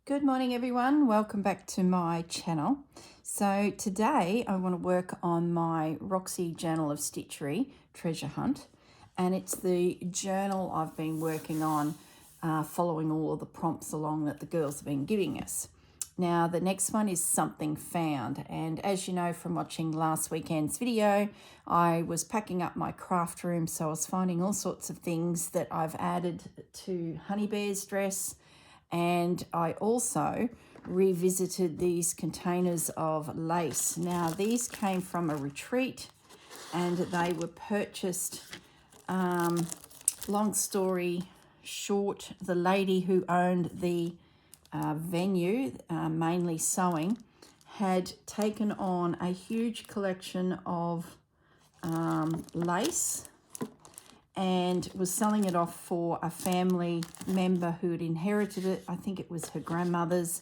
Good morning everyone, welcome back to my channel. So today I want to work on my Roxy Journal of Stitchery treasure hunt, and it's the journal I've been working on following all of the prompts along that the girls have been giving us. Now the next one is Something Found, and as you know from watching last weekend's video, I was packing up my craft room, so I was finding all sorts of things that I've added to Honey Bear's dress. And I also revisited these containers of lace. Now these came from a retreat and they were purchased, long story short, the lady who owned the venue, mainly sewing, had taken on a huge collection of lace and was selling it off for a family member who had inherited it. I think it was her grandmother's,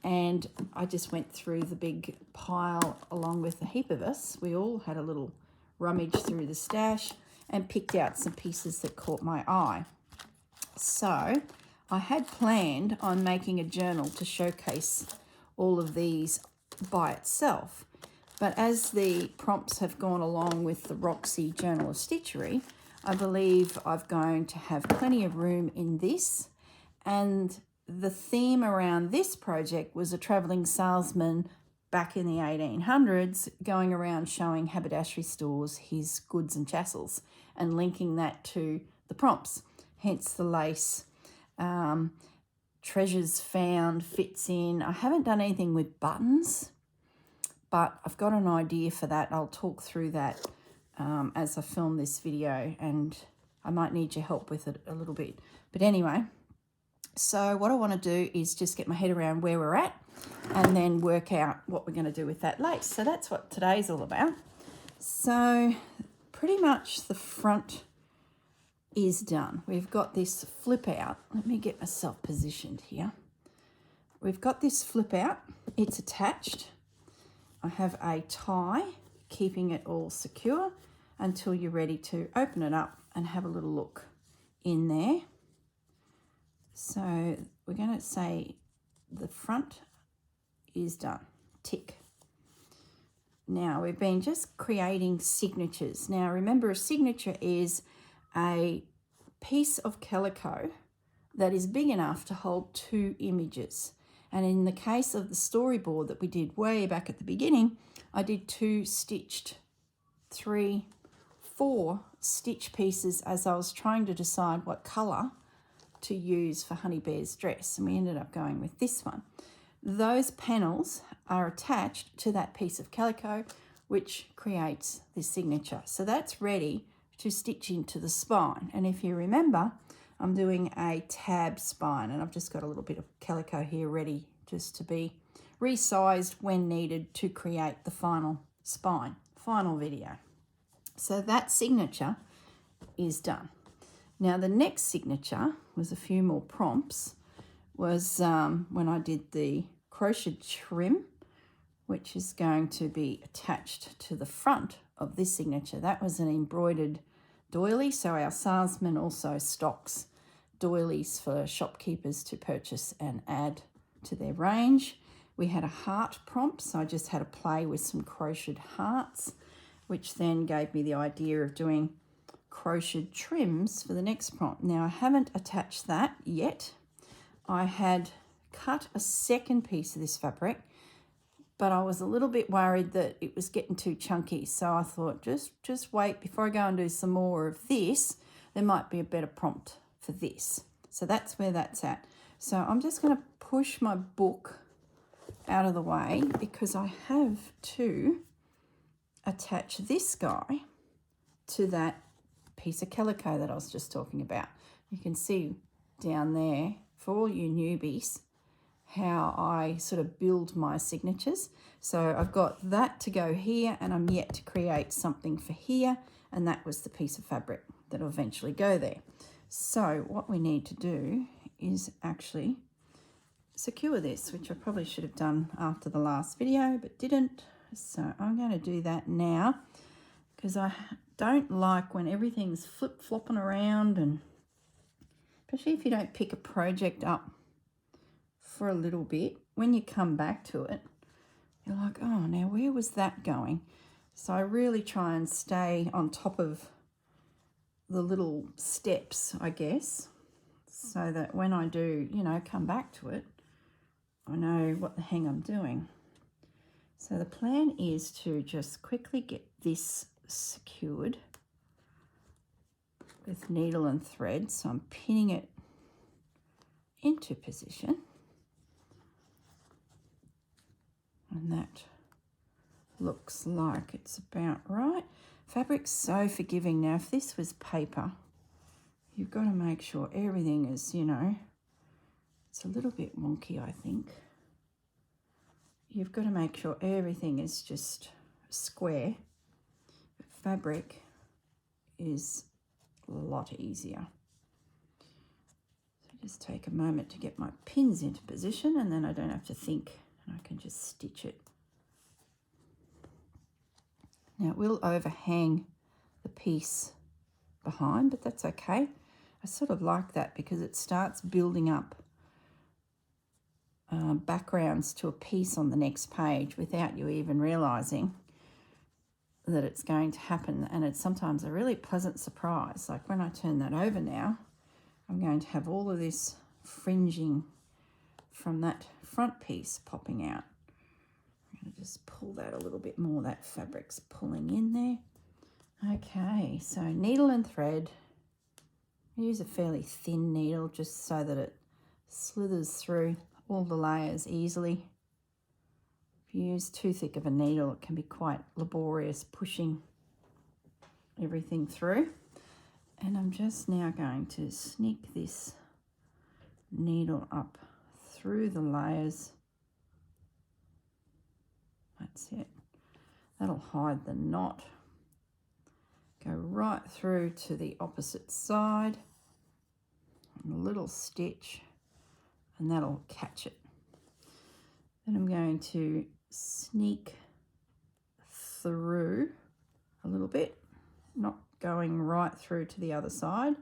and I just went through the big pile along with a heap of us. We all had a little rummage through the stash and picked out some pieces that caught my eye. So I had planned on making a journal to showcase all of these by itself, but as the prompts have gone along with the Roxy Journal of Stitchery, I believe I'm going to have plenty of room in this. And the theme around this project was a travelling salesman back in the 1800s going around showing haberdashery stores his goods and chattels and linking that to the prompts, hence the lace. Treasures found fits in. I haven't done anything with buttons, but I've got an idea for that. I'll talk through that as I film this video, and I might need your help with it a little bit. But anyway, so what I want to do is just get my head around where we're at and then work out what we're going to do with that lace. So that's what today's all about. So pretty much the front is done. We've got this flip out. Let me get myself positioned here. We've got this flip out. It's attached. I have a tie keeping it all secure until you're ready to open it up and have a little look in there. So we're going to say the front is done. Tick. Now we've been just creating signatures. Now remember, a signature is a piece of calico that is big enough to hold two images. And in the case of the storyboard that we did way back at the beginning, I did 2 stitched, 3, 4 stitch pieces as I was trying to decide what colour to use for Honey Bear's dress, and we ended up going with this one. Those panels are attached to that piece of calico, which creates this signature. So that's ready to stitch into the spine. And if you remember, I'm doing a tab spine, and I've just got a little bit of calico here ready just to be resized when needed to create the final spine, final video. So that signature is done. Now the next signature was a few more prompts, was when I did the crochet trim, which is going to be attached to the front of this signature. That was an embroidered doily, so our salesman also stocks doilies for shopkeepers to purchase and add to their range. We had a heart prompt, so I just had to play with some crocheted hearts, which then gave me the idea of doing crocheted trims for the next prompt. Now I haven't attached that yet. I had cut a second piece of this fabric, but I was a little bit worried that it was getting too chunky, so I thought just wait before I go and do some more of this. There might be a better prompt for this. So that's where that's at. So I'm just going to push my book out of the way because I have to attach this guy to that piece of calico that I was just talking about. You can see down there, for all you newbies, how I sort of build my signatures. So I've got that to go here, and I'm yet to create something for here, and that was the piece of fabric that will eventually go there. So what we need to do is actually secure this, which I probably should have done after the last video but didn't. So I'm going to do that now because I don't like when everything's flip-flopping around, and especially if you don't pick a project up for a little bit. When you come back to it, you're like, oh, now where was that going? So I really try and stay on top of the little steps, I guess, so that when I do, you know, come back to it, I know what the hell I'm doing. So the plan is to just quickly get this secured with needle and thread. So I'm pinning it into position. And that looks like it's about right. Fabric's so forgiving. Now, if this was paper, you've got to make sure everything is, you know, it's a little bit wonky, I think. You've got to make sure everything is just square. But fabric is a lot easier. So just take a moment to get my pins into position, and then I don't have to think, and I can just stitch it. Now it will overhang the piece behind, but that's okay. I sort of like that because it starts building up backgrounds to a piece on the next page without you even realising that it's going to happen. And it's sometimes a really pleasant surprise. Like when I turn that over now, I'm going to have all of this fringing from that front piece popping out. I'm going to just pull that a little bit more. That fabric's pulling in there. Okay, so needle and thread. Use a fairly thin needle just so that it slithers through all the layers easily. If you use too thick of a needle, it can be quite laborious pushing everything through. And I'm just now going to sneak this needle up through the layers. That's it. That'll hide the knot. Go right through to the opposite side. And a little stitch, and that'll catch it. Then I'm going to sneak through a little bit, not going right through to the other side.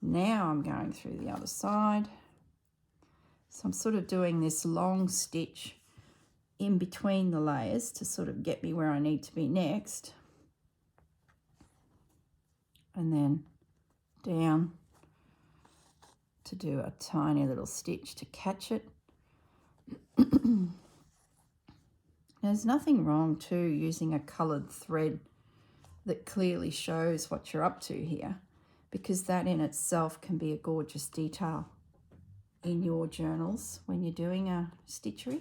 Now I'm going through the other side. So I'm sort of doing this long stitch in between the layers to sort of get me where I need to be next. And then down to do a tiny little stitch to catch it. There's nothing wrong too using a coloured thread that clearly shows what you're up to here, because that in itself can be a gorgeous detail in your journals when you're doing a stitchery.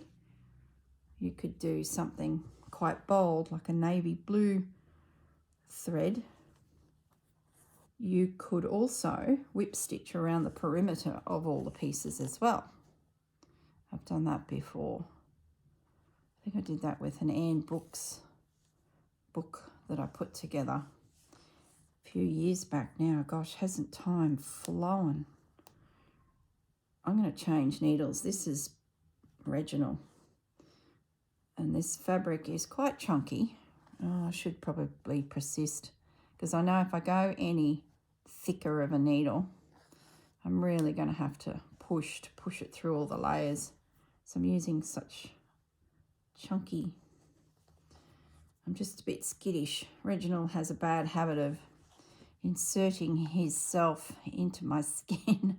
You could do something quite bold like a navy blue thread. You could also whip stitch around the perimeter of all the pieces as well. I've done that before. I think I did that with an Anne Brooks book that I put together a few years back now. Gosh, hasn't time flown? I'm going to change needles. This is Reginald. And this fabric is quite chunky. Oh, I should probably persist, because I know if I go any thicker of a needle, I'm really going to have to push it through all the layers. So I'm using such chunky. I'm just a bit skittish. Reginald has a bad habit of inserting himself into my skin.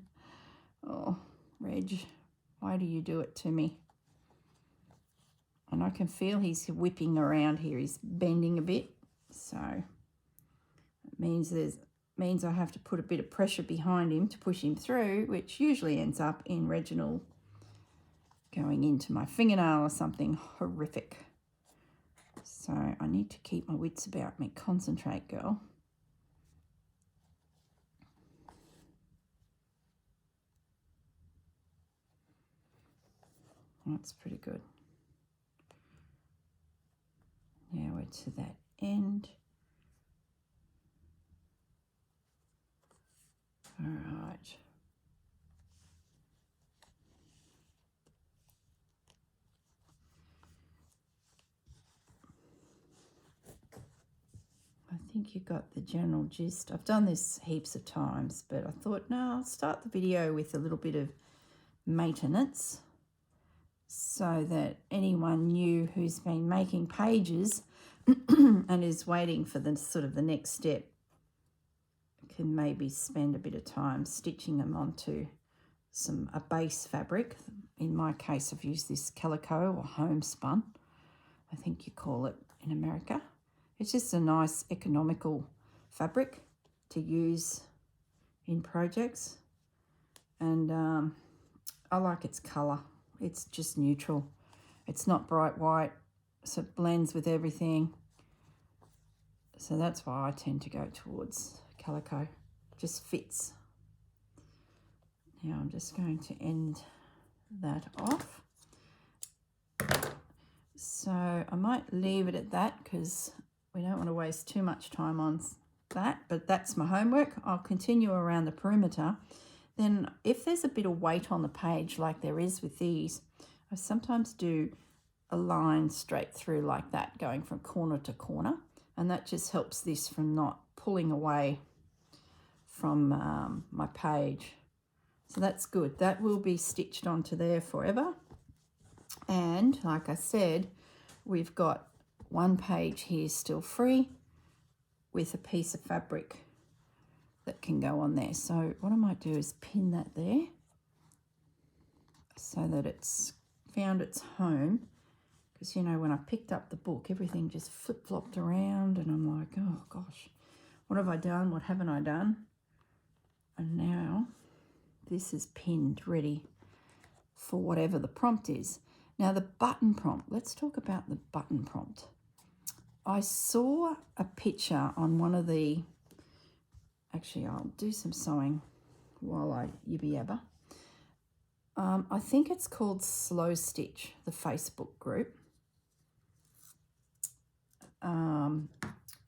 Oh, Reg, why do you do it to me? And I can feel he's whipping around here. He's bending a bit. So it means I have to put a bit of pressure behind him to push him through, which usually ends up in Reginald going into my fingernail or something horrific. So I need to keep my wits about me. Concentrate, girl. That's pretty good. Now we're to that end. All right. I think you got the general gist. I've done this heaps of times, but I thought, no, I'll start the video with a little bit of maintenance so that anyone new who's been making pages and is waiting for the sort of the next step can maybe spend a bit of time stitching them onto a base fabric. In my case, I've used this calico or homespun, I think you call it in America. It's just a nice economical fabric to use in projects, and I like its colour. It's just neutral. It's not bright white, so it blends with everything. So that's why I tend to go towards calico. Just fits. Now I'm just going to end that off. So I might leave it at that because we don't want to waste too much time on that, but that's my homework. I'll continue around the perimeter. Then if there's a bit of weight on the page like there is with these, I sometimes do a line straight through like that, going from corner to corner, and that just helps this from not pulling away from my page. So that's good. That will be stitched onto there forever. And like I said, we've got one page here still free with a piece of fabric that can go on there. So what I might do is pin that there so that it's found its home. Because, you know, when I picked up the book, everything just flip-flopped around and I'm like, oh gosh, what have I done? What haven't I done? And now this is pinned, ready for whatever the prompt is. Now the button prompt, let's talk about the button prompt. I saw a picture on one of the, actually I'll do some sewing while I yibby yabba. I think it's called Slow Stitch, the Facebook group.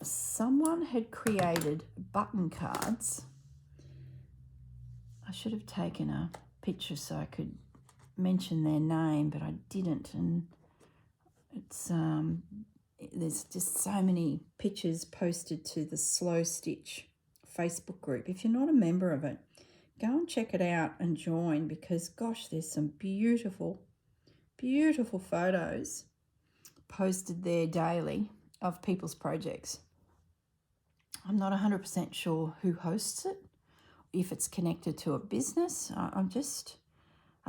Someone had created button cards. I should have taken a picture so I could mention their name, but I didn't, and it's there's just so many pictures posted to the Slow Stitch Facebook group. If you're not a member of it, go and check it out and join, because gosh, there's some beautiful photos posted there daily of people's projects. I'm not 100% sure who hosts it, if it's connected to a business. I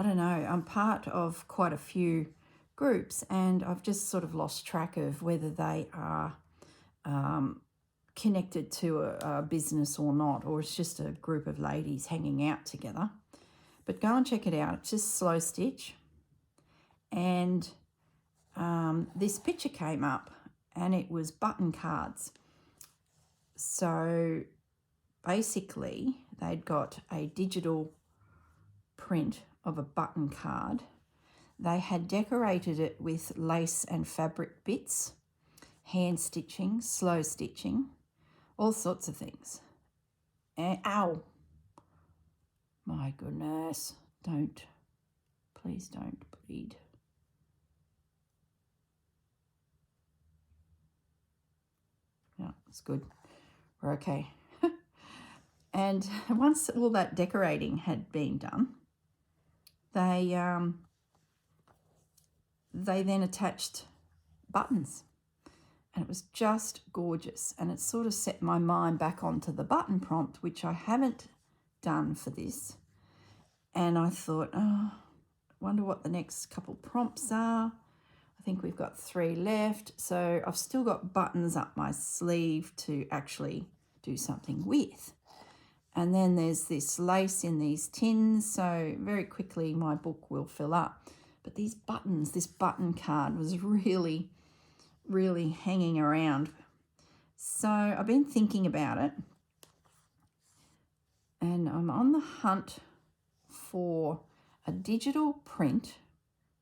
don't know. I'm part of quite a few groups and I've just sort of lost track of whether they are connected to a business or not, or it's just a group of ladies hanging out together. But go and check it out. It's just Slow Stitch. And this picture came up and it was button cards. So basically they'd got a digital print of a button card. They had decorated it with lace and fabric bits, hand stitching, slow stitching, all sorts of things. And, ow! My goodness, please don't bleed. Yeah, it's good. We're okay. And once all that decorating had been done, they then attached buttons, and it was just gorgeous, and it sort of set my mind back onto the button prompt, which I haven't done for this. And I thought, oh, I wonder what the next couple prompts are. I think we've got 3 left, so I've still got buttons up my sleeve to actually do something with. And then there's this lace in these tins, so very quickly my book will fill up. But these buttons, this button card was really, really hanging around. So I've been thinking about it, and I'm on the hunt for a digital print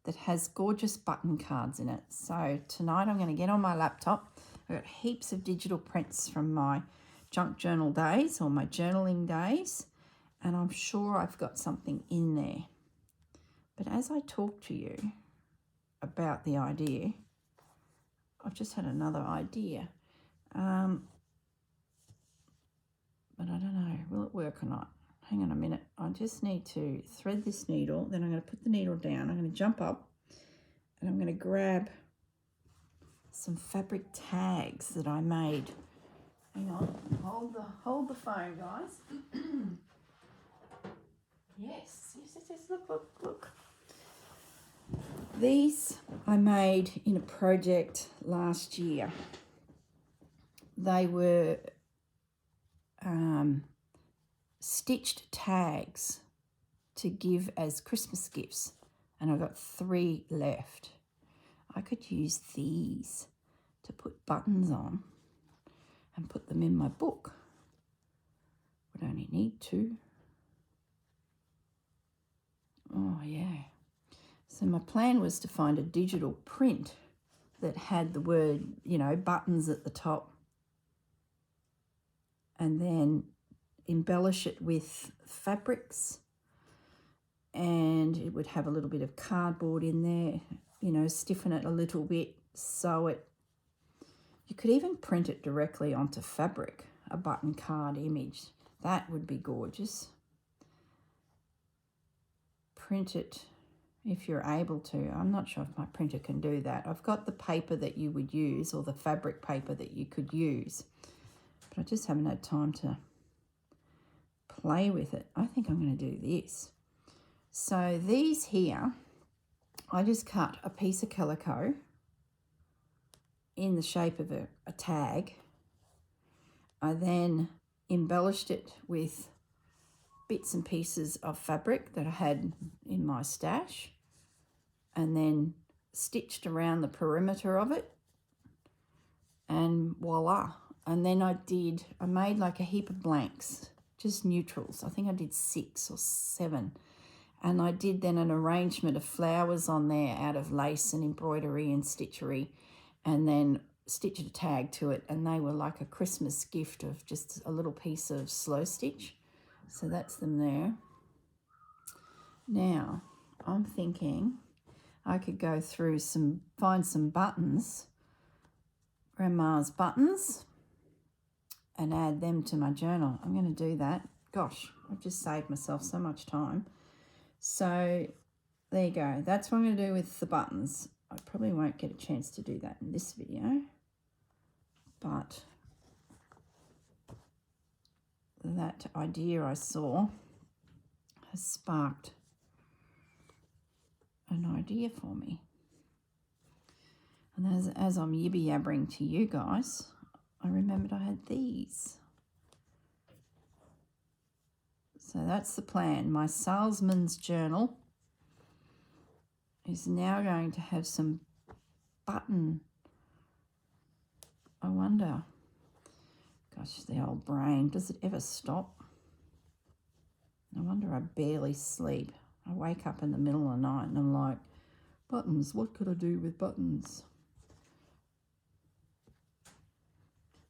that has gorgeous button cards in it. So tonight I'm going to get on my laptop. I've got heaps of digital prints from my junk journal days or my journaling days, and I'm sure I've got something in there. But as I talk to you about the idea, I've just had another idea. But I don't know, will it work or not? Hang on a minute. I just need to thread this needle, then I'm going to put the needle down. I'm going to jump up And I'm going to grab some fabric tags that I made. Hang on, hold the phone, guys. Yes, look. These I made in a project last year. They were stitched tags to give as Christmas gifts, and I've got 3 left. I could use these to put buttons on and put them in my book. Would only need 2. Oh yeah. So my plan was to find a digital print that had the word, you know, buttons at the top, and then embellish it with fabrics, and it would have a little bit of cardboard in there, you know, stiffen it a little bit, sew it. You could even print it directly onto fabric, a button card image. That would be gorgeous. Print it if you're able to. I'm not sure if my printer can do that. I've got the paper that you would use, or the fabric paper that you could use, but I just haven't had time to play with it. I think I'm going to do this. So these here, I just cut a piece of calico in the shape of a tag. I then embellished it with bits and pieces of fabric that I had in my stash, and then stitched around the perimeter of it, and voila. And then I made like a heap of blanks, just neutrals. I think I did 6 or 7. And I did then an arrangement of flowers on there out of lace and embroidery and stitchery, and then stitched a tag to it, and they were like a Christmas gift of just a little piece of slow stitch. So that's them there. Now, I'm thinking I could go through find some buttons, Grandma's buttons, and add them to my journal. I'm going to do that. Gosh, I've just saved myself so much time. So there you go. That's what I'm going to do with the buttons. I probably won't get a chance to do that in this video, but that idea I saw has sparked an idea for me. And as I'm yibby-yabbering to you guys, I remembered I had these. So that's the plan. My salesman's journal is now going to have some button. I wonder, gosh, the old brain, does it ever stop? No wonder I barely sleep. I wake up in the middle of the night and I'm like, buttons, what could I do with buttons?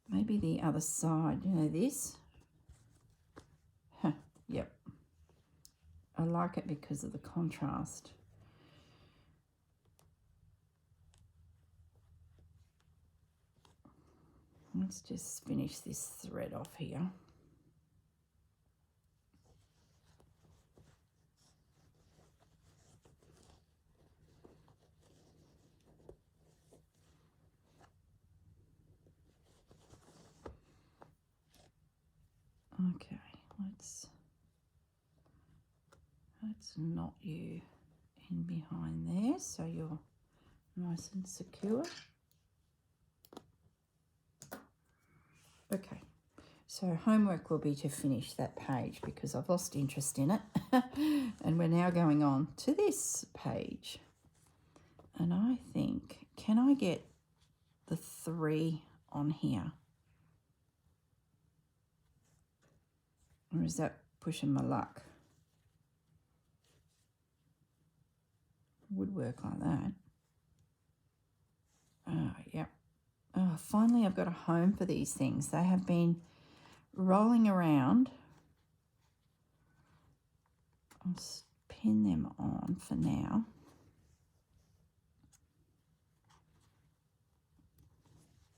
Maybe the other side, you know this? Huh, yep. I like it because of the contrast. Let's just finish this thread off here. Okay, let's knot you in behind there so you're nice and secure. Okay, so homework will be to finish that page because I've lost interest in it. And we're now going on to this page. And I think, can I get the 3 on here? Or is that pushing my luck? Would work like that. Oh, yeah. Oh, finally I've got a home for these things. They have been rolling around. I'll pin them on for now.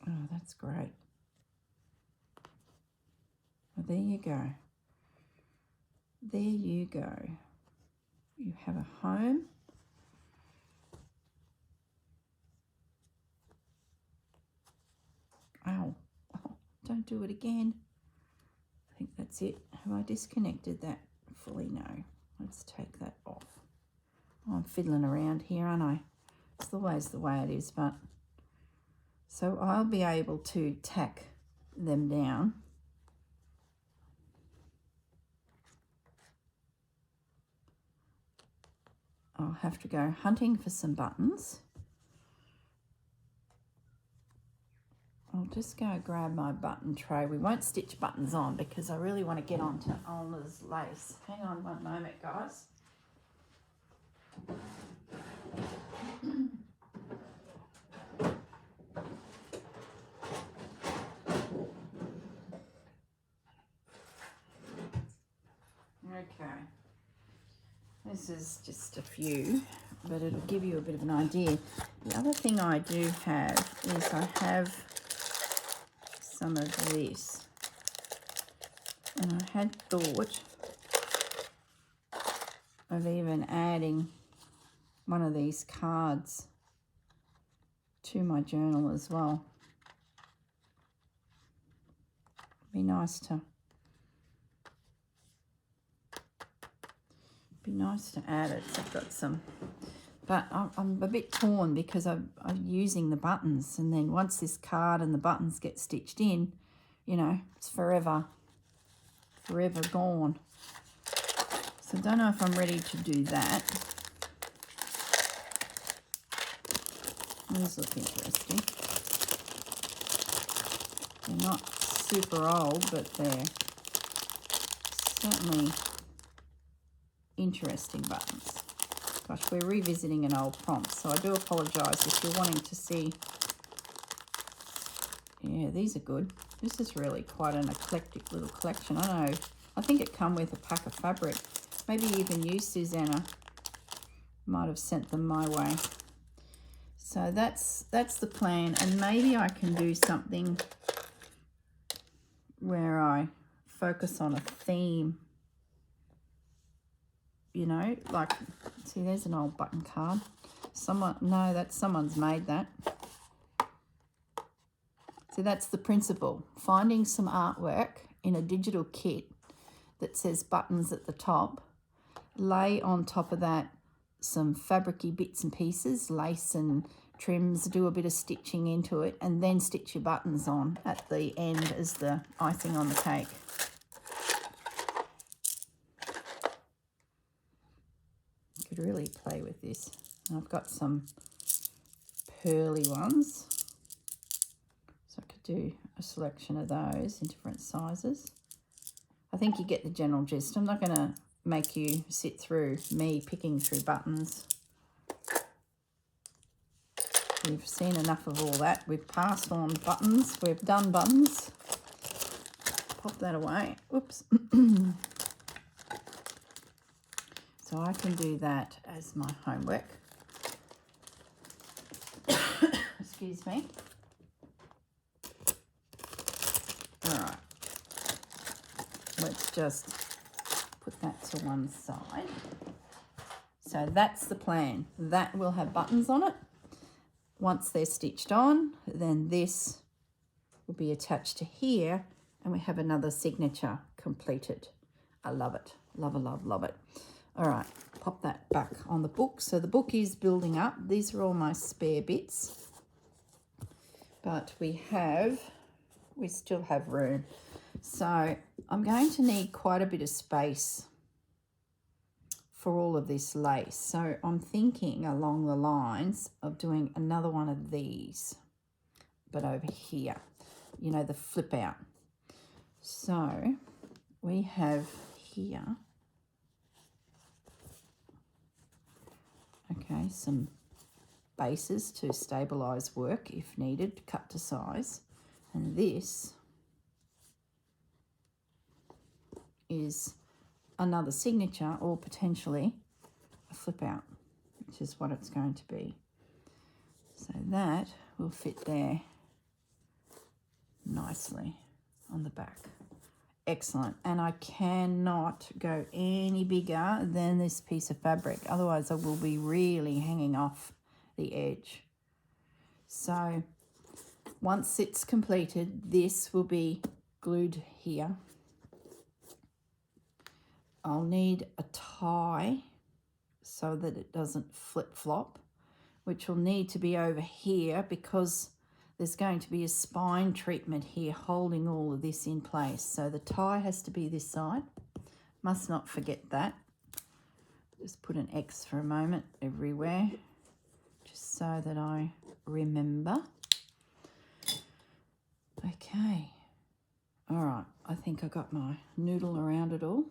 Oh, that's great. Well, there you go. There you go. You have a home. Ow. Oh, don't do it again. I think that's it. Have I disconnected that fully? No. Let's take that off. Oh, I'm fiddling around here, aren't I? It's always the way it is, but... So I'll be able to tack them down. I'll have to go hunting for some buttons. I'll just go grab my button tray. We won't stitch buttons on because I really want to get onto Olna's lace. Hang on one moment, guys. Okay. This is just a few, but it'll give you a bit of an idea. The other thing I do have is I have some of this, and I had thought of even adding one of these cards to my journal as well. Be nice to add it. So I've got some, but I'm a bit torn because I'm using the buttons, and then once this card and the buttons get stitched in, you know, it's forever gone. So I don't know if I'm ready to do that. These look interesting. They're not super old, but they're certainly interesting buttons. Gosh, we're revisiting an old prompt, so I do apologise if you're wanting to see. Yeah, these are good. This is really quite an eclectic little collection. I know. I think it come with a pack of fabric. Maybe even you, Susanna, might have sent them my way. So that's the plan, and maybe I can do something where I focus on a theme. You know, like, see, there's an old button card. Someone's made that. See, that's the principle. Finding some artwork in a digital kit that says buttons at the top. Lay on top of that some fabricy bits and pieces, lace and trims, do a bit of stitching into it, and then stitch your buttons on at the end as the icing on the cake. Could really play with this. And I've got some pearly ones, so I could do a selection of those in different sizes. I think you get the general gist. I'm not going to make you sit through me picking through buttons. We've seen enough of all that. We've passed on buttons. We've done buttons. Pop that away. Oops. So I can do that as my homework. Excuse me. All right. Let's just put that to one side. So that's the plan. That will have buttons on it. Once they're stitched on, then this will be attached to here, and we have another signature completed. I love it. Love it, love, love it. All right, pop that back on the book. So the book is building up. These are all my spare bits, but we still have room. So I'm going to need quite a bit of space for all of this lace. So I'm thinking along the lines of doing another one of these, but over here, you know, the flip out. So we have here, okay, some bases to stabilize work if needed, cut to size. And this is another signature, or potentially a flip out, which is what it's going to be. So that will fit there nicely on the back. Excellent. And I cannot go any bigger than this piece of fabric, otherwise I will be really hanging off the edge. So once it's completed, this will be glued here. I'll need a tie so that it doesn't flip-flop, which will need to be over here because there's going to be a spine treatment here holding all of this in place. So the tie has to be this side. Must not forget that. Just put an X for a moment everywhere, just so that I remember. Okay. All right, I think I got my noodle around it all.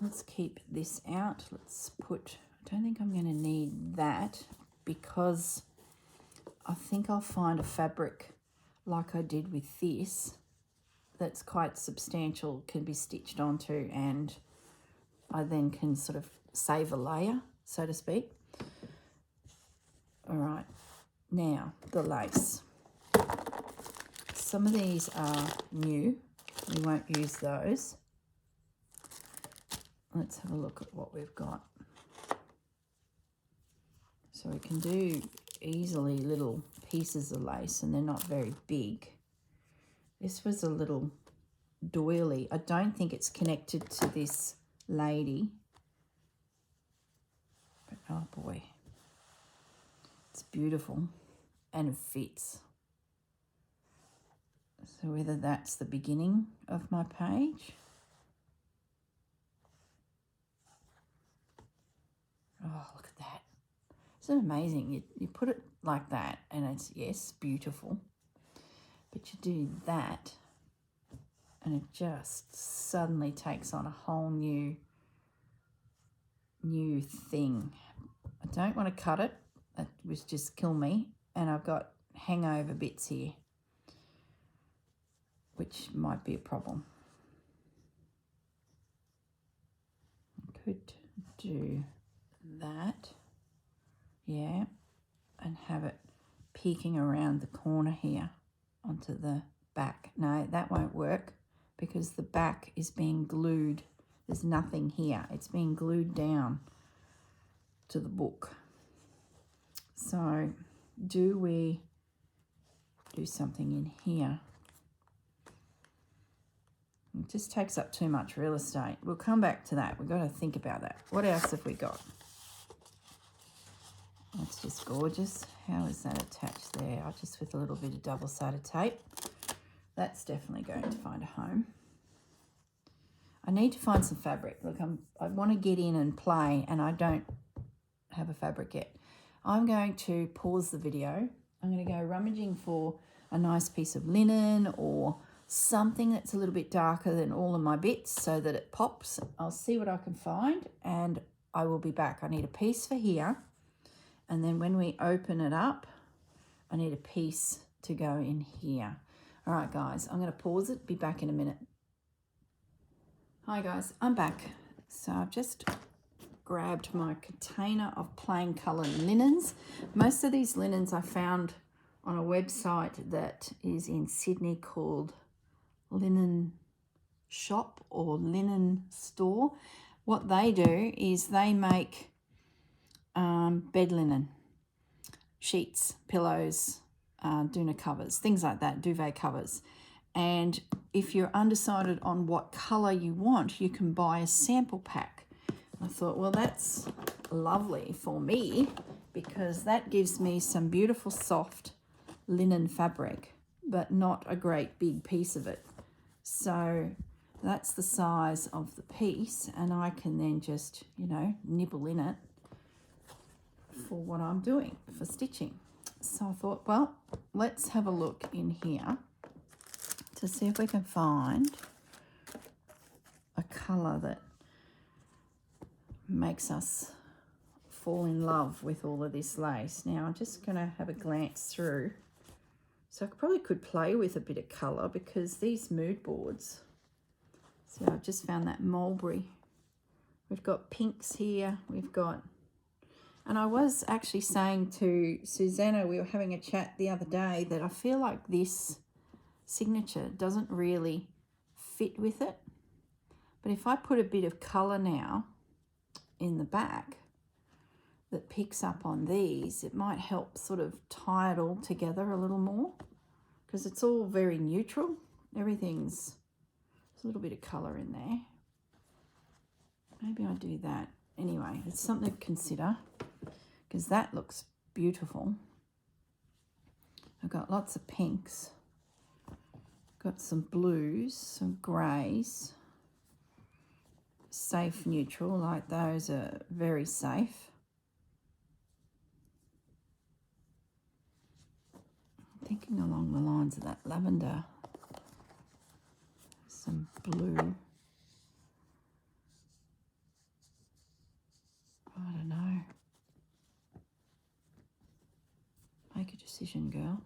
Let's keep this out. Let's put, I don't think I'm going to need that because I think I'll find a fabric like I did with this that's quite substantial, can be stitched onto, and I then can sort of save a layer, so to speak. All right, now the lace. Some of these are new. We won't use those. Let's have a look at what we've got. So we can do easily little pieces of lace, and they're not very big. This was a little doily. I don't think it's connected to this lady. But oh boy, it's beautiful and it fits. So whether that's the beginning of my page. Oh, look at that. Isn't it amazing? You put it like that and it's, yes, beautiful. But you do that and it just suddenly takes on a whole new thing. I don't want to cut it. That would just kill me. And I've got hangover bits here, which might be a problem. I could do that, yeah, and have it peeking around the corner here onto the back. No, that won't work because the back is being glued. There's nothing here. It's being glued down to the book. So do we do something in here? It just takes up too much real estate. We'll come back to that. We've got to think about that. What else have we got? That's just gorgeous. How is that attached there? Oh, just with a little bit of double-sided tape. That's definitely going to find a home. I need to find some fabric. Look, I want to get in and play, and I don't have a fabric yet. I'm going to pause the video. I'm going to go rummaging for a nice piece of linen or something that's a little bit darker than all of my bits so that it pops. I'll see what I can find and I will be back. I need a piece for here, and then when we open it up, I need a piece to go in here. All right, guys, I'm going to pause it, be back in a minute. Hi, guys, I'm back. So I've just grabbed my container of plain colour linens. Most of these linens I found on a website that is in Sydney called Linen Shop or Linen Store. What they do is they make bed linen, sheets, pillows, doona covers, things like that, duvet covers. And if you're undecided on what colour you want, you can buy a sample pack. I thought, well, that's lovely for me because that gives me some beautiful soft linen fabric, but not a great big piece of it. So that's the size of the piece, and I can then just, you know, nibble in it for what I'm doing for stitching. So I thought, well, let's have a look in here to see if we can find a colour that makes us fall in love with all of this lace. Now I'm just going to have a glance through. So I probably could play with a bit of colour because these mood boards, so I've just found that mulberry. We've got pinks here, we've got, and I was actually saying to Susanna, we were having a chat the other day, that I feel like this signature doesn't really fit with it. But if I put a bit of colour now in the back, that picks up on these, it might help sort of tie it all together a little more, because it's all very neutral. There's a little bit of colour in there. Maybe I do that. Anyway, it's something to consider, because that looks beautiful. I've got lots of pinks. Got some blues, some greys. Safe neutral, like those are very safe. I'm thinking along the lines of that lavender. Some blue. I don't know. Make a decision, girl.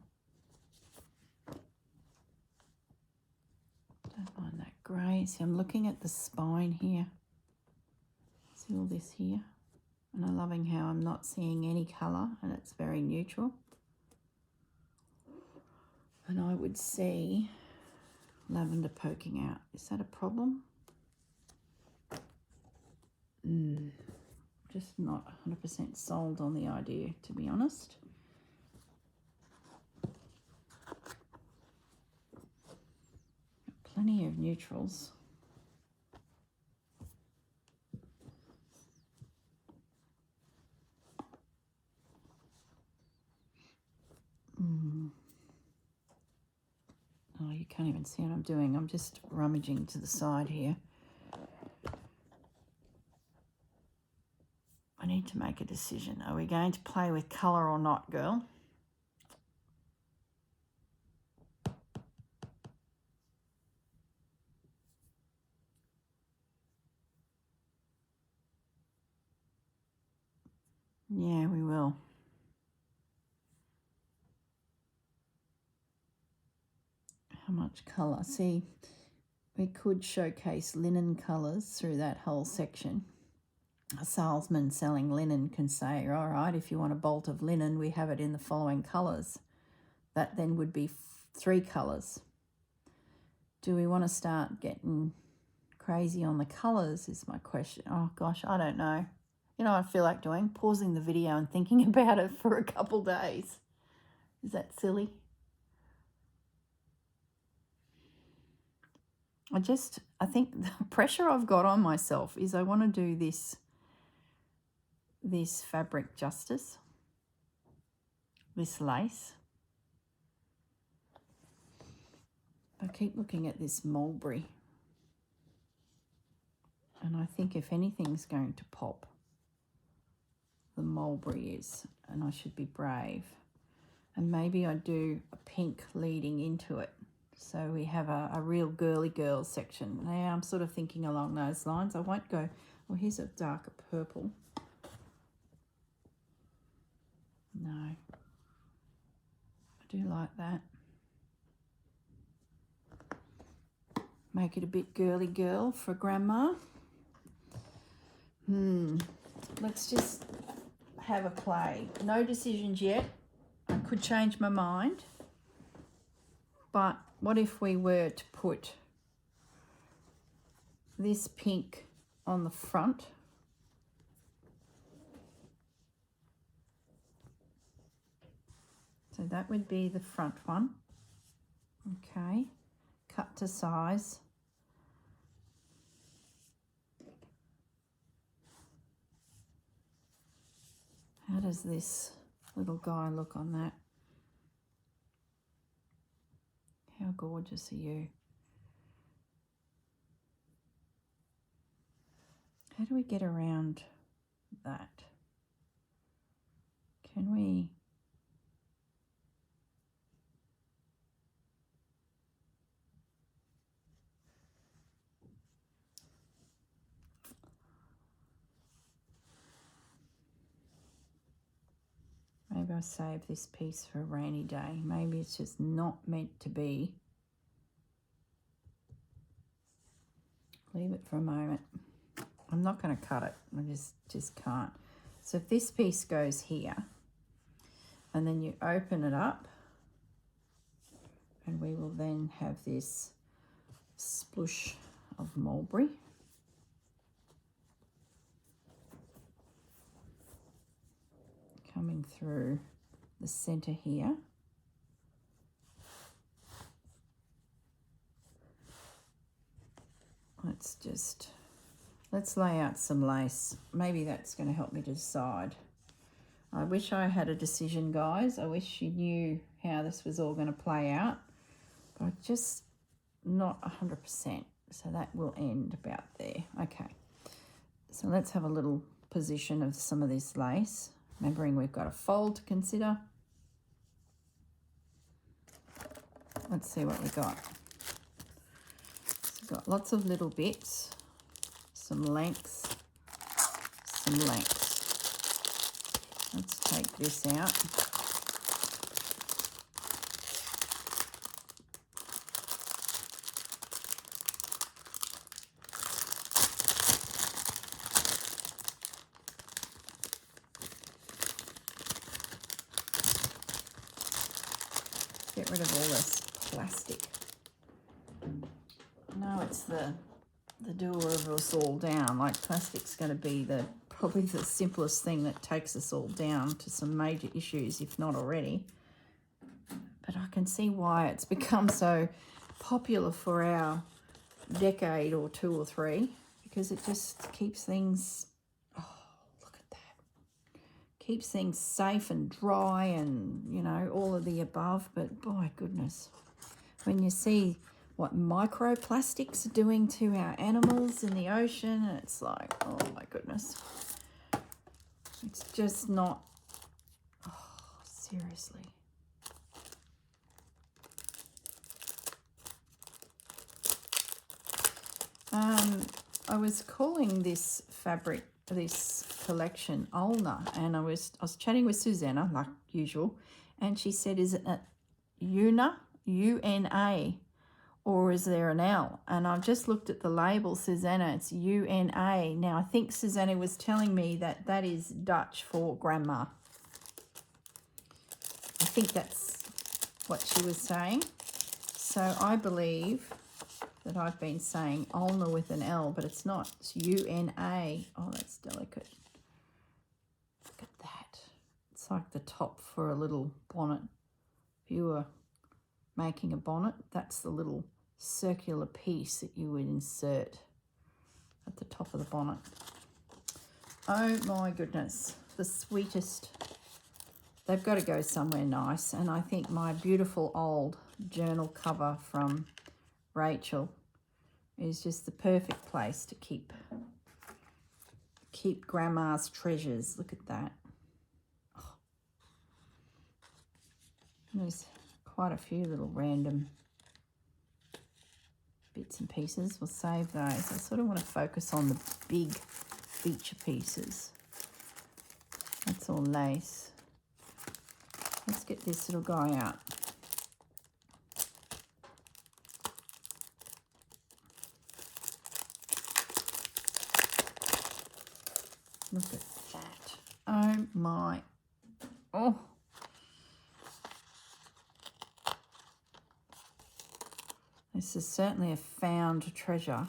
Don't mind that grey. See, I'm looking at the spine here. See all this here? And I'm loving how I'm not seeing any colour and it's very neutral. And I would see lavender poking out. Is that a problem? Just not 100% sold on the idea, to be honest. Plenty of neutrals. Oh, you can't even see what I'm doing. I'm just rummaging to the side here. I need to make a decision. Are we going to play with colour or not, girl? Yeah, we will. How much colour? See, we could showcase linen colours through that whole section. A salesman selling linen can say, all right, if you want a bolt of linen, we have it in the following colours. That then would be 3 colours. Do we want to start getting crazy on the colours is my question. Oh gosh, I don't know. You know what I feel like doing? Pausing the video and thinking about it for a couple days. Is that silly? I think the pressure I've got on myself is I want to do this fabric justice, this lace. I keep looking at this mulberry, and I think if anything's going to pop, the mulberry is, and I should be brave. And maybe I do a pink leading into it, so we have a real girly girl section. Now I'm sort of thinking along those lines. I won't go, well, here's a darker purple. No, I do like that. Make it a bit girly girl for grandma. Let's just have a play. No decisions yet. I could change my mind. But what if we were to put this pink on the front? So that would be the front one. Okay, cut to size. How does this little guy look on that? How gorgeous are you? How do we get around that? Can we? Maybe I'll save this piece for a rainy day. Maybe it's just not meant to be. Leave it for a moment. I'm not going to cut it. I just can't. So if this piece goes here, and then you open it up, and we will then have this splush of mulberry. coming through the center here. Let's lay out some lace. Maybe that's going to help me decide. I wish I had a decision, guys. I wish you knew how this was all going to play out, but I'm just not 100%. So that will end about there. Okay, so let's have a little position of some of this lace, remembering we've got a fold to consider. Let's see what we got. So we've got lots of little bits, some lengths, some lengths. Let's take this out. Get rid of all this plastic. No, it's the doer of us all down. Like, plastic's going to be probably the simplest thing that takes us all down to some major issues, if not already. But I can see why it's become so popular for our decade or two or three, because it just keeps things, oh, look at that. Keeps things safe and dry and, you know, all of the above. But my goodness, when you see what microplastics are doing to our animals in the ocean, it's like, oh my goodness. It's just not, oh, seriously. I was calling this fabric, this collection, Ulna, and I was chatting with Susanna, like usual, and she said, is it Una, U-N-A, or is there an L? And I've just looked at the label, Susanna, it's U-N-A. Now, I think Susanna was telling me that that is Dutch for grandma. I think that's what she was saying. So I believe that I've been saying Ulna with an L, but it's not. It's U-N-A. Oh, that's delicate. Look at that. It's like the top for a little bonnet. If you were making a bonnet, that's the little circular piece that you would insert at the top of the bonnet. Oh my goodness, the sweetest. They've got to go somewhere nice, and I think my beautiful old journal cover from Rachel is just the perfect place to keep grandma's treasures. Look at that. Oh. There's quite a few little random bits and pieces. We'll save those. I sort of want to focus on the big feature pieces. That's all lace. Let's get this little guy out. Look at that. Oh my. Oh. This is certainly a found treasure.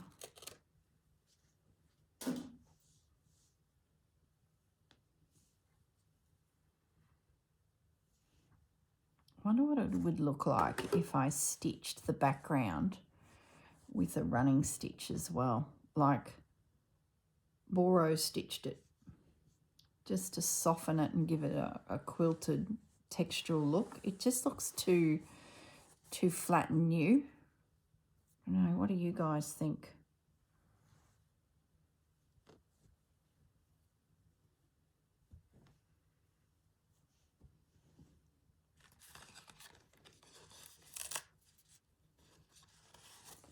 I wonder what it would look like if I stitched the background with a running stitch as well, like Boro stitched it, just to soften it and give it a quilted textural look. It just looks too flat and new. I don't know, what do you guys think?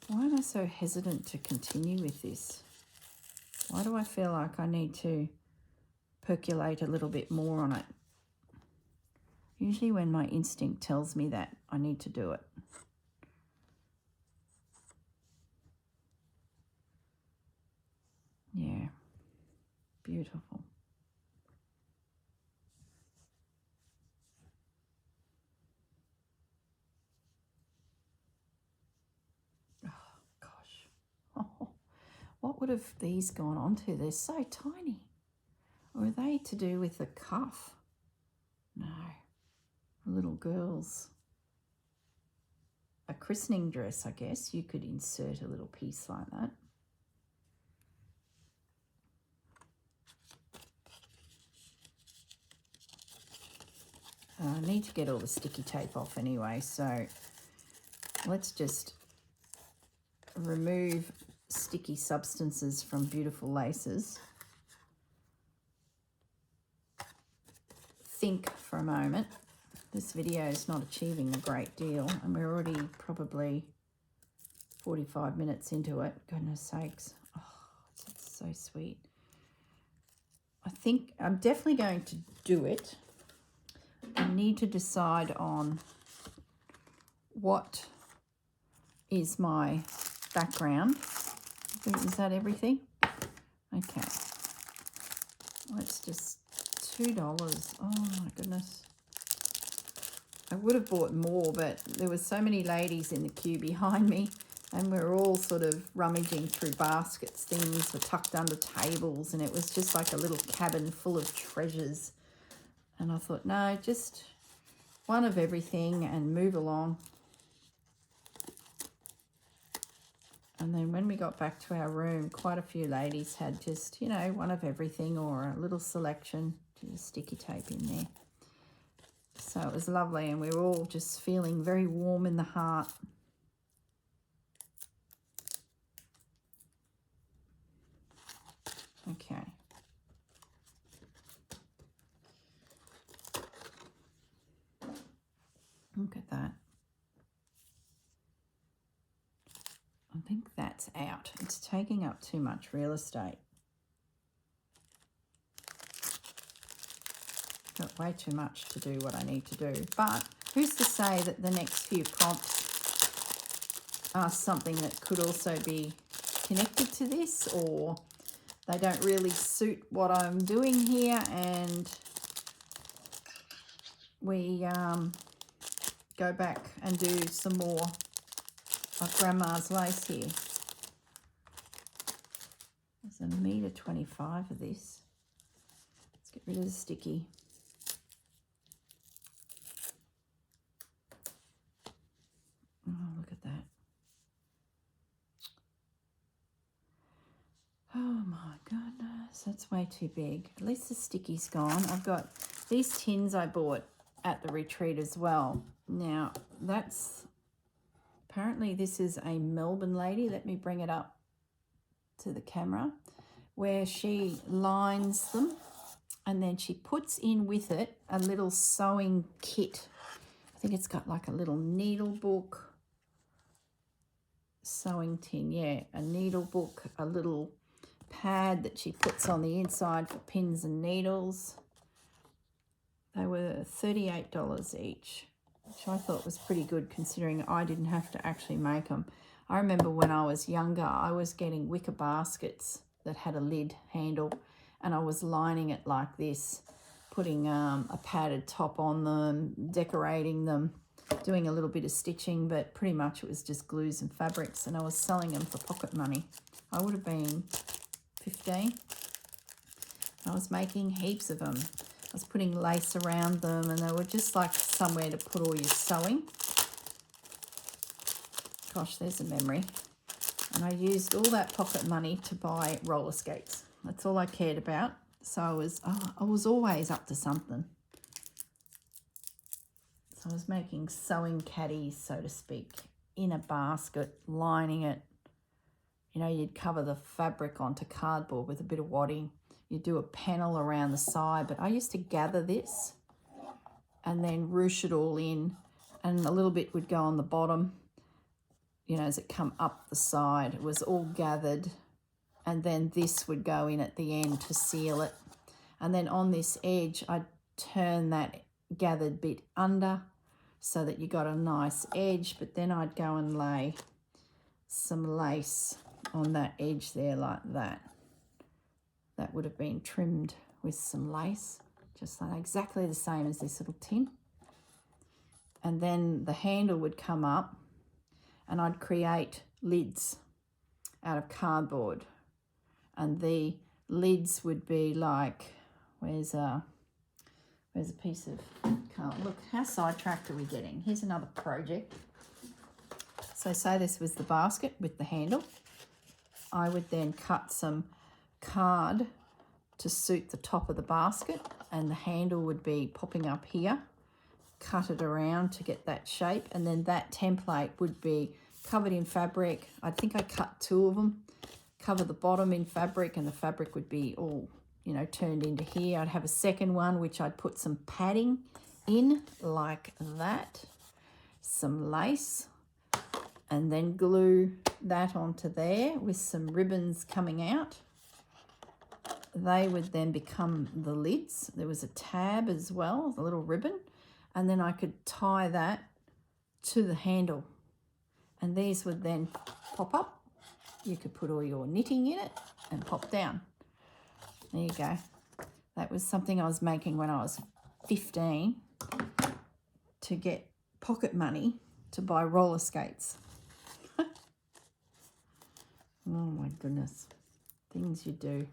Why am I so hesitant to continue with this? Why do I feel like I need to percolate a little bit more on it? Usually when my instinct tells me that, I need to do it. Yeah, beautiful. Oh, gosh. Oh, what would have these gone on to? They're so tiny. Or are they to do with the cuff? No, a little girl's, a christening dress, I guess. You could insert a little piece like that. I need to get all the sticky tape off anyway, so let's just remove sticky substances from beautiful laces. Think for a moment. This video is not achieving a great deal, and we're already probably 45 minutes into it. Goodness sakes. Oh, it's so sweet. I think I'm definitely going to do it. I need to decide on what is my background. Is that everything? Okay. Let's just $2. Oh my goodness. I would have bought more, but there were so many ladies in the queue behind me, and we were all sort of rummaging through baskets. Things were tucked under tables, and it was just like a little cabin full of treasures. And I thought, no, just one of everything and move along. And then when we got back to our room, quite a few ladies had just, you know, one of everything or a little selection, just sticky tape in there. So it was lovely, and we were all just feeling very warm in the heart. Okay. Look at that. I think that's out. It's taking up too much real estate. Got way too much to do what I need to do. But who's to say that the next few prompts are something that could also be connected to this, or they don't really suit what I'm doing here, and we go back and do some more of Grandma's lace here. There's $1.25 of this. Let's get rid of the sticky. Oh, look at that. Oh my goodness, that's way too big. At least the sticky's gone. I've got these tins I bought at the retreat as well. Now, that's, apparently this is a Melbourne lady. Let me bring it up to the camera, where she lines them and then she puts in with it a little sewing kit. I think it's got like a little needle book, sewing tin, yeah, a needle book, a little pad that she puts on the inside for pins and needles. They were $38 each, which I thought was pretty good considering I didn't have to actually make them. I remember when I was younger, I was getting wicker baskets that had a lid handle, and I was lining it like this, putting a padded top on them, decorating them, doing a little bit of stitching, but pretty much it was just glues and fabrics, and I was selling them for pocket money. I would have been 15. I was making heaps of them. I was putting lace around them, and they were just like somewhere to put all your sewing. Gosh, there's a memory. And I used all that pocket money to buy roller skates. That's all I cared about. So I was always up to something. So I was making sewing caddies, so to speak, in a basket, lining it. You know, you'd cover the fabric onto cardboard with a bit of wadding. You'd do a panel around the side, but I used to gather this and then ruche it all in, and a little bit would go on the bottom, you know, as it come up the side. It was all gathered, and then this would go in at the end to seal it. And then on this edge, I'd turn that gathered bit under so that you got a nice edge, but then I'd go and lay some lace on that edge there like that. That would have been trimmed with some lace, just like exactly the same as this little tin. And then the handle would come up, and I'd create lids out of cardboard. And the lids would be like, where's There's a piece of card. Look, how sidetracked are we getting? Here's another project. So say this was the basket with the handle. I would then cut some card to suit the top of the basket, and the handle would be popping up here. Cut it around to get that shape, and then that template would be covered in fabric. I think I cut 2 of them. Cover the bottom in fabric, and the fabric would be all, you know, turned into here. I'd have a second one which I'd put some padding in like that, some lace, and then glue that onto there with some ribbons coming out. They would then become the lids. There was a tab as well, a little ribbon, and then I could tie that to the handle, and these would then pop up. You could put all your knitting in it and pop down. There you go. That was something I was making when I was 15 to get pocket money to buy roller skates. Oh my goodness, things you do.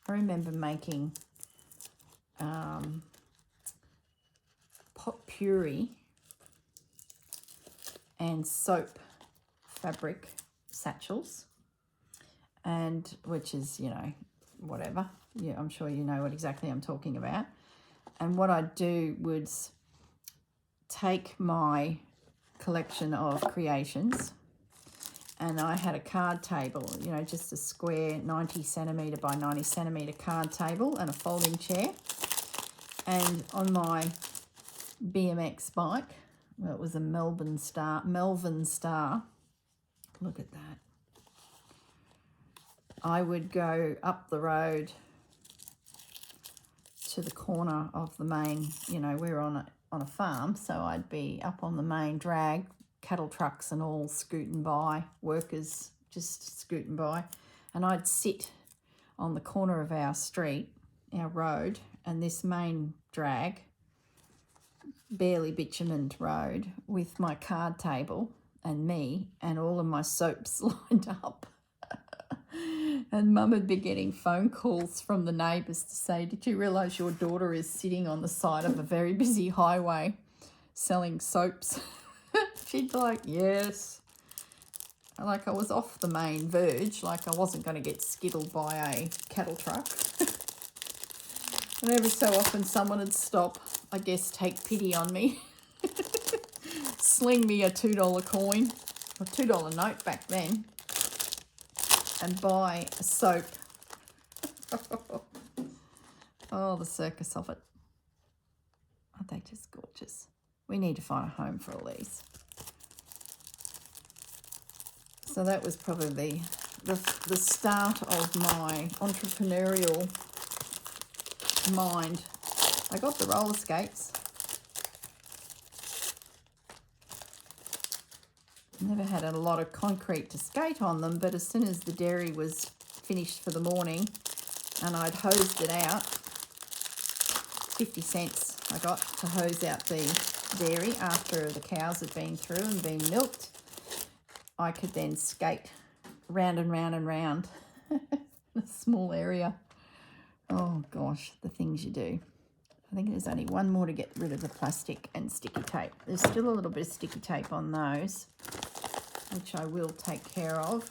I remember making pot puree and soap fabric satchels, and which is, you know, whatever. Yeah, I'm sure you know what exactly I'm talking about. And what I'd do was take my collection of creations, and I had a card table, you know, just a square 90 centimetre by 90 centimetre card table and a folding chair. And on my BMX bike, well, it was a Melvin Star. Look at that. I would go up the road to the corner of the main, you know, we're on a farm, so I'd be up on the main drag, cattle trucks and all scooting by, workers just scooting by, and I'd sit on the corner of our street, our road, and this main drag, barely bitumened road, with my card table and me and all of my soaps lined up. And Mum would be getting phone calls from the neighbours to say, did you realise your daughter is sitting on the side of a very busy highway selling soaps? She'd be like, yes. Like I was off the main verge, like I wasn't going to get skittled by a cattle truck. And every so often someone would stop, I guess, take pity on me, sling me a $2 coin, or $2 note back then, and buy a soap. Oh, the circus of it. Aren't they just gorgeous? We need to find a home for all these. So that was probably the start of my entrepreneurial mind. I got the roller skates. Never had a lot of concrete to skate on them, but as soon as the dairy was finished for the morning and I'd hosed it out, 50 cents I got to hose out the dairy after the cows had been through and been milked, I could then skate round and round and round in a small area. Oh gosh, the things you do. I think there's only one more to get rid of the plastic and sticky tape. There's still a little bit of sticky tape on those, which I will take care of.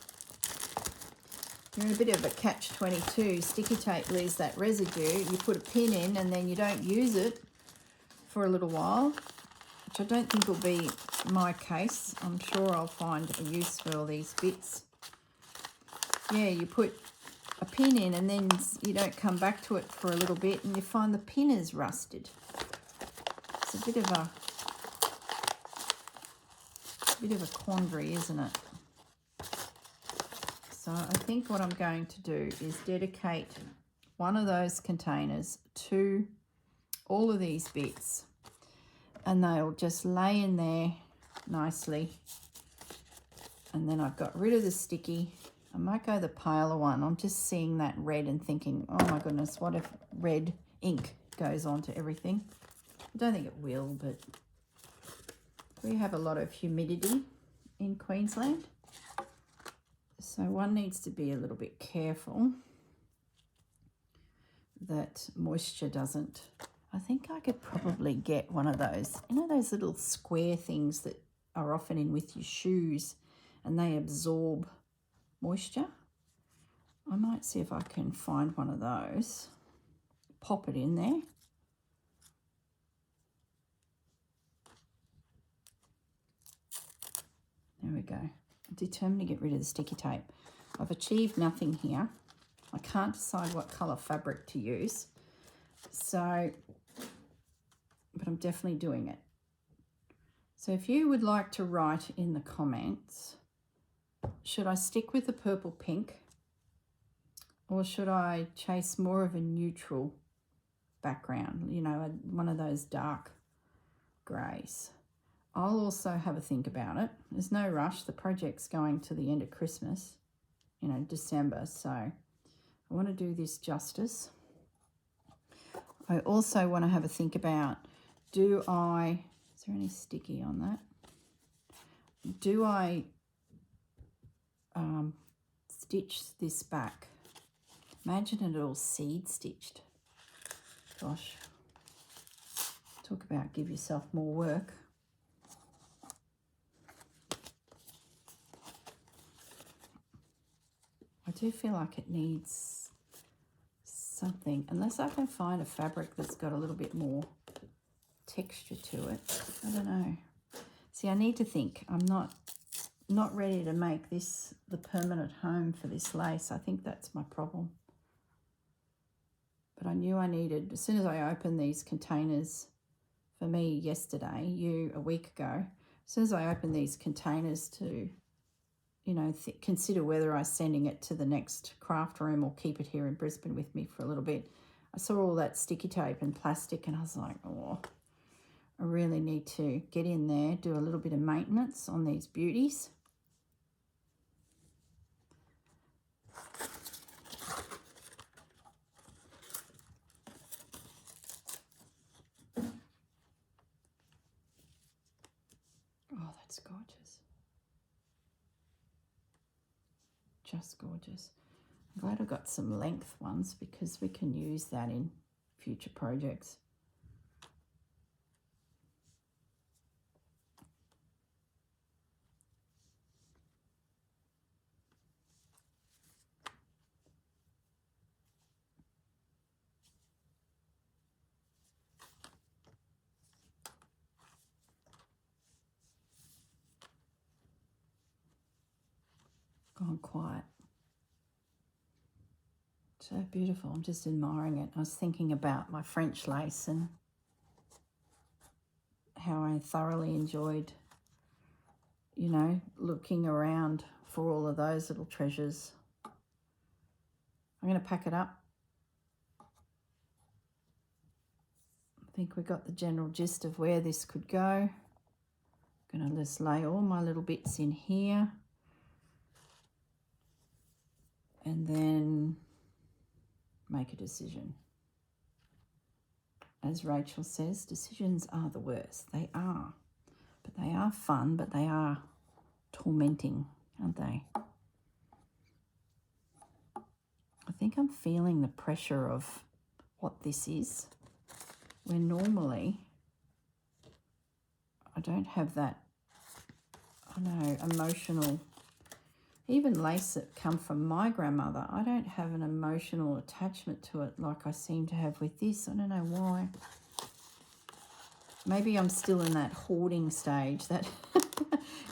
You're in a bit of a catch-22. Sticky tape leaves that residue. You put a pin in and then you don't use it for a little while, which I don't think will be my case. I'm sure I'll find a use for all these bits. Yeah, you put a pin in and then you don't come back to it for a little bit and you find the pin is rusted. It's a bit of a quandary, isn't it? So I think what I'm going to do is dedicate one of those containers to all of these bits, and they'll just lay in there nicely. And then I've got rid of the sticky. I might go the paler one. I'm just seeing that red and thinking, oh my goodness, what if red ink goes on to everything? I don't think it will, but we have a lot of humidity in Queensland, so one needs to be a little bit careful that moisture doesn't. I think I could probably get one of those, you know, those little square things that are often in with your shoes and they absorb moisture. I might see if I can find one of those, pop it in there. There we go. I'm determined to get rid of the sticky tape. I've achieved nothing here. I can't decide what colour fabric to use. So, but I'm definitely doing it. So if you would like to write in the comments, should I stick with the purple pink or should I chase more of a neutral background, you know, one of those dark greys? I'll also have a think about it. There's no rush. The project's going to the end of Christmas, you know, December. So I want to do this justice. I also want to have a think about, is there any sticky on that? Do I stitch this back? Imagine it all seed stitched. Gosh, talk about give yourself more work. I do feel like it needs something, unless I can find a fabric that's got a little bit more texture to it. I don't know. See, I need to think. I'm not ready to make this the permanent home for this lace. I think that's my problem. But I knew I needed, as soon as I opened these containers, for me yesterday, you a week ago, as soon as I opened these containers to, you know, consider whether I'm sending it to the next craft room or keep it here in Brisbane with me for a little bit, I saw all that sticky tape and plastic and I was like, oh, I really need to get in there, do a little bit of maintenance on these beauties. Oh, that's gorgeous. Just gorgeous. I'm glad I got some length ones because we can use that in future projects. Gone quiet. So beautiful. I'm just admiring it. I was thinking about my French lace and how I thoroughly enjoyed, you know, looking around for all of those little treasures. I'm going to pack it up. I think we got the general gist of where this could go. I'm going to just lay all my little bits in here. And then make a decision. As Rachel says, decisions are the worst. They are. But they are fun, but they are tormenting, aren't they? I think I'm feeling the pressure of what this is, where normally I don't have that, I know, emotional. Even lace that come from my grandmother, I don't have an emotional attachment to it like I seem to have with this. I don't know why. Maybe I'm still in that hoarding stage. That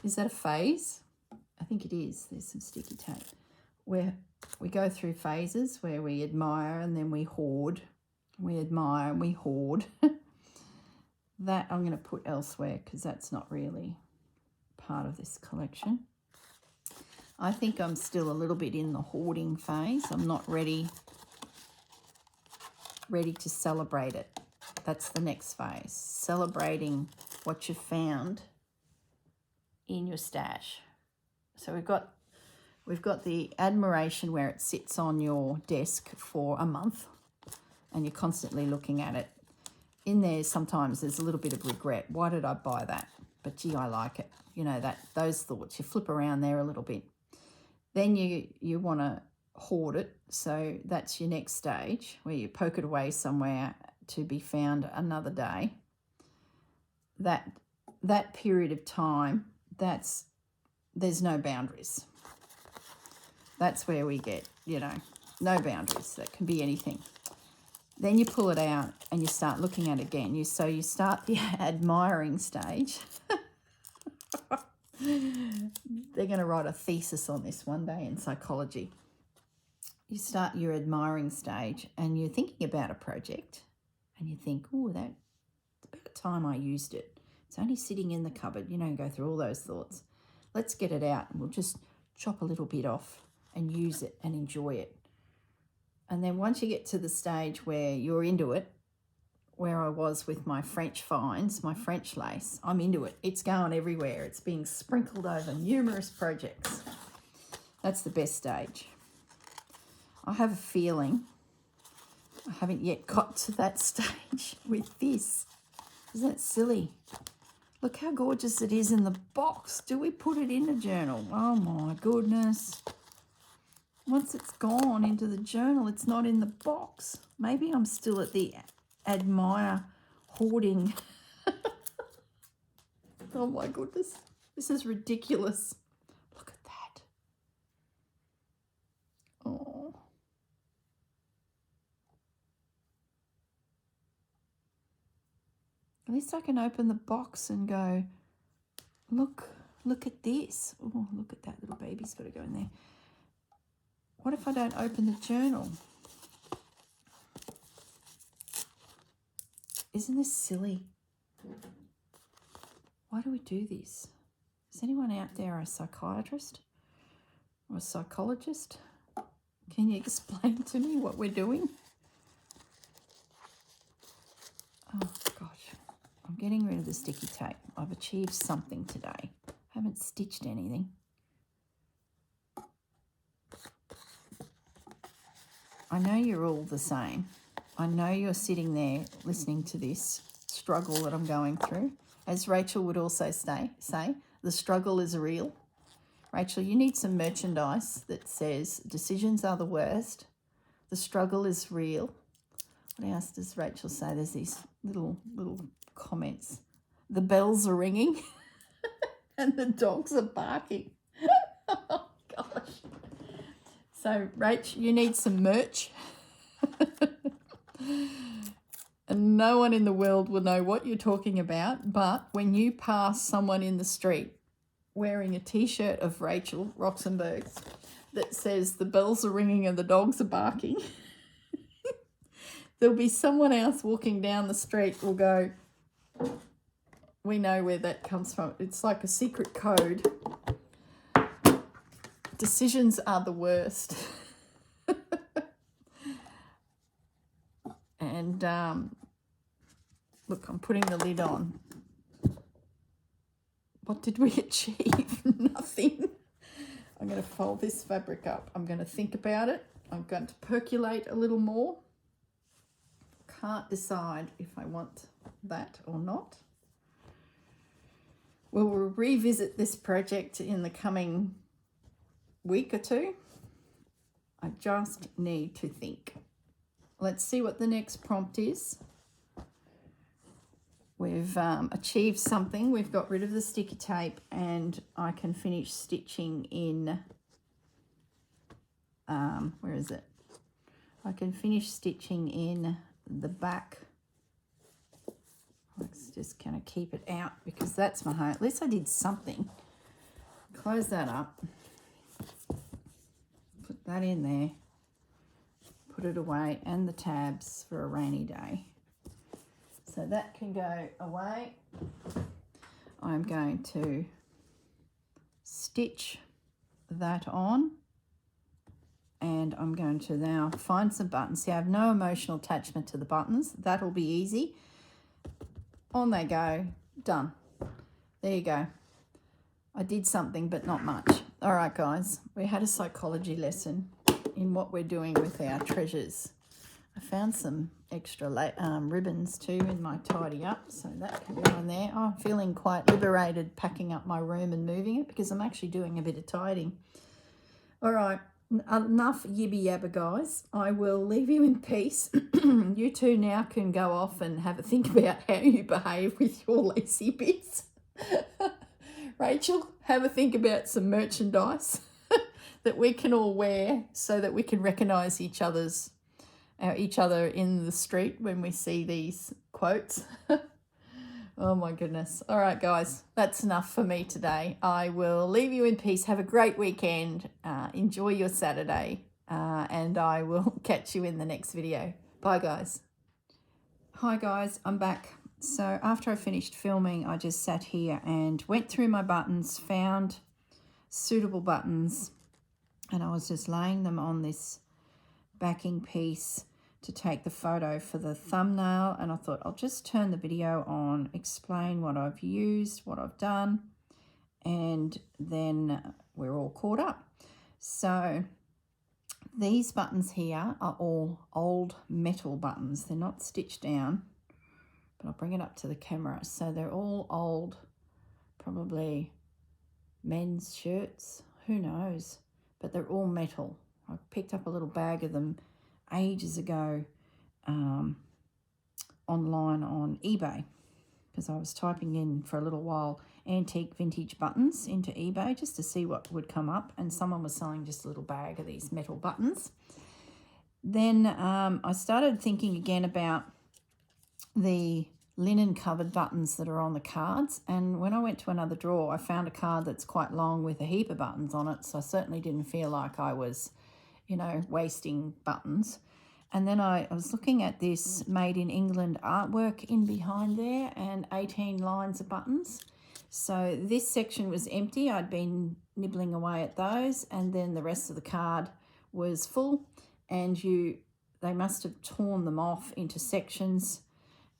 is that a phase? I think it is. There's some sticky tape. Where we go through phases where we admire and then we hoard. We admire and we hoard. That I'm going to put elsewhere because that's not really part of this collection. I think I'm still a little bit in the hoarding phase. I'm not ready to celebrate it. That's the next phase. Celebrating what you found in your stash. So we've got the admiration where it sits on your desk for a month and you're constantly looking at it. In there sometimes there's a little bit of regret. Why did I buy that? But gee, I like it. You know, those thoughts, you flip around there a little bit. Then you want to hoard it. So that's your next stage where you poke it away somewhere to be found another day. That period of time, there's no boundaries. That's where we get, you know, no boundaries. That can be anything. Then you pull it out and you start looking at it again. So you start the admiring stage. They're going to write a thesis on this one day in psychology. You start your admiring stage and you're thinking about a project and you think, oh, that's about time I used it. It's only sitting in the cupboard. You know, go through all those thoughts. Let's get it out and we'll just chop a little bit off and use it and enjoy it. And then once you get to the stage where you're into it, where I was with my French finds, my French lace, I'm into it. It's going everywhere. It's being sprinkled over numerous projects. That's the best stage. I have a feeling I haven't yet got to that stage with this. Isn't that silly? Look how gorgeous it is in the box. Do we put it in a journal? Oh my goodness. Once it's gone into the journal, it's not in the box. Maybe I'm still at the admire hoarding. Oh my goodness. This is ridiculous. Look at that. Oh. At least I can open the box and go, look at this. Oh, look at that little baby's got to go in there. What if I don't open the journal? Isn't this silly? Why do we do this? Is anyone out there a psychiatrist or a psychologist? Can you explain to me what we're doing? Oh, gosh. I'm getting rid of the sticky tape. I've achieved something today. I haven't stitched anything. I know you're all the same. I know you're sitting there listening to this struggle that I'm going through. As Rachel would also say, the struggle is real. Rachel, you need some merchandise that says decisions are the worst. The struggle is real. What else does Rachel say? There's these little comments. The bells are ringing and the dogs are barking. Oh, gosh. So, Rach, you need some merch. And no one in the world will know what you're talking about, but when you pass someone in the street wearing a T-shirt of Rachel Roxenberg's that says the bells are ringing and the dogs are barking, there'll be someone else walking down the street will go, we know where that comes from. It's like a secret code. Decisions are the worst. And look, I'm putting the lid on. What did we achieve? Nothing. I'm going to fold this fabric up. I'm going to think about it. I'm going to percolate a little more. Can't decide if I want that or not. We'll revisit this project in the coming week or two. I just need to think. Let's see what the next prompt is. We've achieved something. We've got rid of the sticky tape and I can finish stitching in, where is it? I can finish stitching in the back. Let's just kind of keep it out because that's my home. At least I did something. Close that up. Put that in there. Put it away and the tabs for a rainy day. So that can go away. I'm going to stitch that on and I'm going to now find some buttons. See, I have no emotional attachment to the buttons. That'll be easy. On they go. Done. There you go. I did something, but not much. All right, guys. We had a psychology lesson in what we're doing with our treasures. I found some extra ribbons too in my tidy up, so that can go in there. Oh, I'm feeling quite liberated packing up my room and moving it because I'm actually doing a bit of tidying. All right, enough yibby yabba, guys. I will leave you in peace. You two now can go off and have a think about how you behave with your lacy bits. Rachel, have a think about some merchandise that we can all wear so that we can recognise each other in the street when we see these quotes. Oh my goodness. All right, guys, that's enough for me today. I will leave you in peace. Have a great weekend. Enjoy your Saturday, and I will catch you in the next video. Bye, guys. Hi, guys. I'm back. So after I finished filming, I just sat here and went through my buttons, found suitable buttons, and I was just laying them on this backing piece to take the photo for the thumbnail, and I thought I'll just turn the video on, explain what I've used, what I've done, and then we're all caught up. So these buttons here are all old metal buttons. They're not stitched down, but I'll bring it up to the camera. So they're all old, probably men's shirts, who knows, but they're all metal. I picked up a little bag of them ages ago online on eBay because I was typing in for a little while antique vintage buttons into eBay just to see what would come up, and someone was selling just a little bag of these metal buttons. Then I started thinking again about the linen covered buttons that are on the cards, and when I went to another drawer I found a card that's quite long with a heap of buttons on it, so I certainly didn't feel like I was, you know, wasting buttons. And then I was looking at this made in England artwork in behind there and 18 lines of buttons. So this section was empty. I'd been nibbling away at those, and then the rest of the card was full, and they must have torn them off into sections,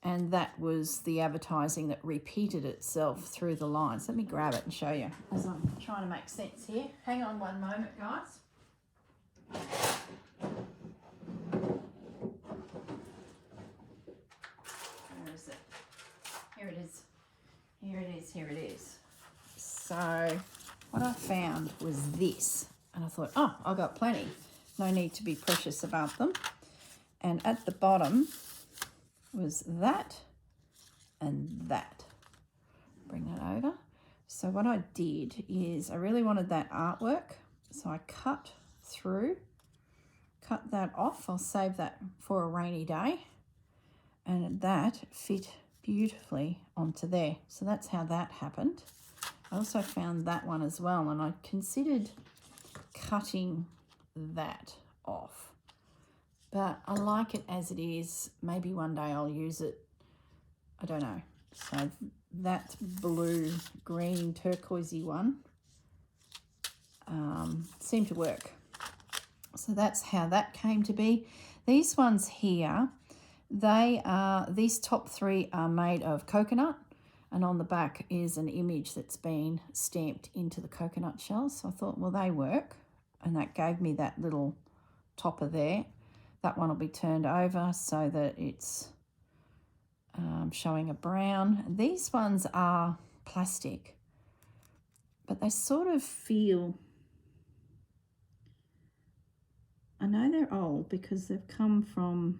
and that was the advertising that repeated itself through the lines. Let me grab it and show you as I'm trying to make sense here. Hang on one moment, guys. Where is it? Here it is. Here it is. Here it is. So what I found was this, and I thought, oh, I've got plenty. No need to be precious about them. And at the bottom was that and that. Bring that over. So what I did is I really wanted that artwork, so I cut that off. I'll save that for a rainy day, and that fit beautifully onto there. So that's how that happened. I also found that one as well, and I considered cutting that off, but I like it as it is. Maybe one day I'll use it, I don't know. So that blue, green, turquoisey one seemed to work. So that's how that came to be. These ones here, these top three are made of coconut, and on the back is an image that's been stamped into the coconut shells. So I thought, well, they work, and that gave me that little topper there. That one will be turned over so that it's showing a brown. These ones are plastic, but they sort of feel, I know they're old because they've come from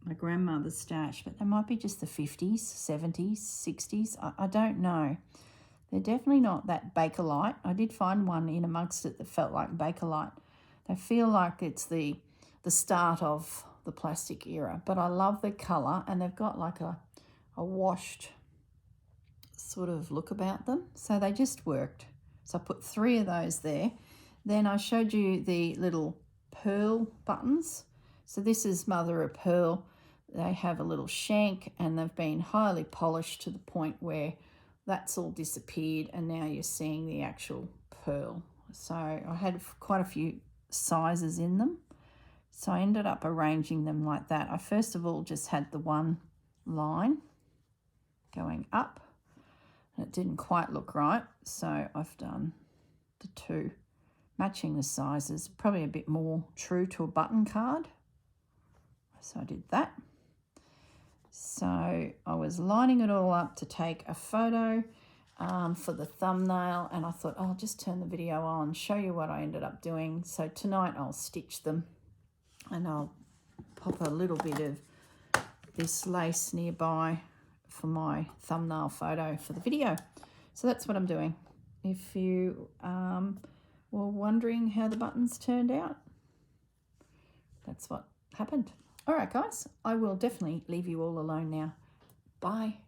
my grandmother's stash, but they might be just the 50s, 70s, 60s. I don't know. They're definitely not that Bakelite. I did find one in amongst it that felt like Bakelite. They feel like it's the start of the plastic era, but I love the colour, and they've got like a washed sort of look about them. So they just worked. So I put 3 of those there. Then I showed you the little pearl buttons. So this is mother of pearl. They have a little shank, and they've been highly polished to the point where that's all disappeared, and now you're seeing the actual pearl. So I had quite a few sizes in them, so I ended up arranging them like that. I first of all just had the one line going up, and it didn't quite look right, so I've done the 2 matching the sizes, probably a bit more true to a button card. So I did that. So I was lining it all up to take a photo. for the thumbnail, and I thought, oh, I'll just turn the video on, show you what I ended up doing. So tonight I'll stitch them, and I'll pop a little bit of this lace nearby for my thumbnail photo for the video. So that's what I'm doing. If you were wondering how the buttons turned out, that's what happened. All right, guys, I will definitely leave you all alone now. Bye.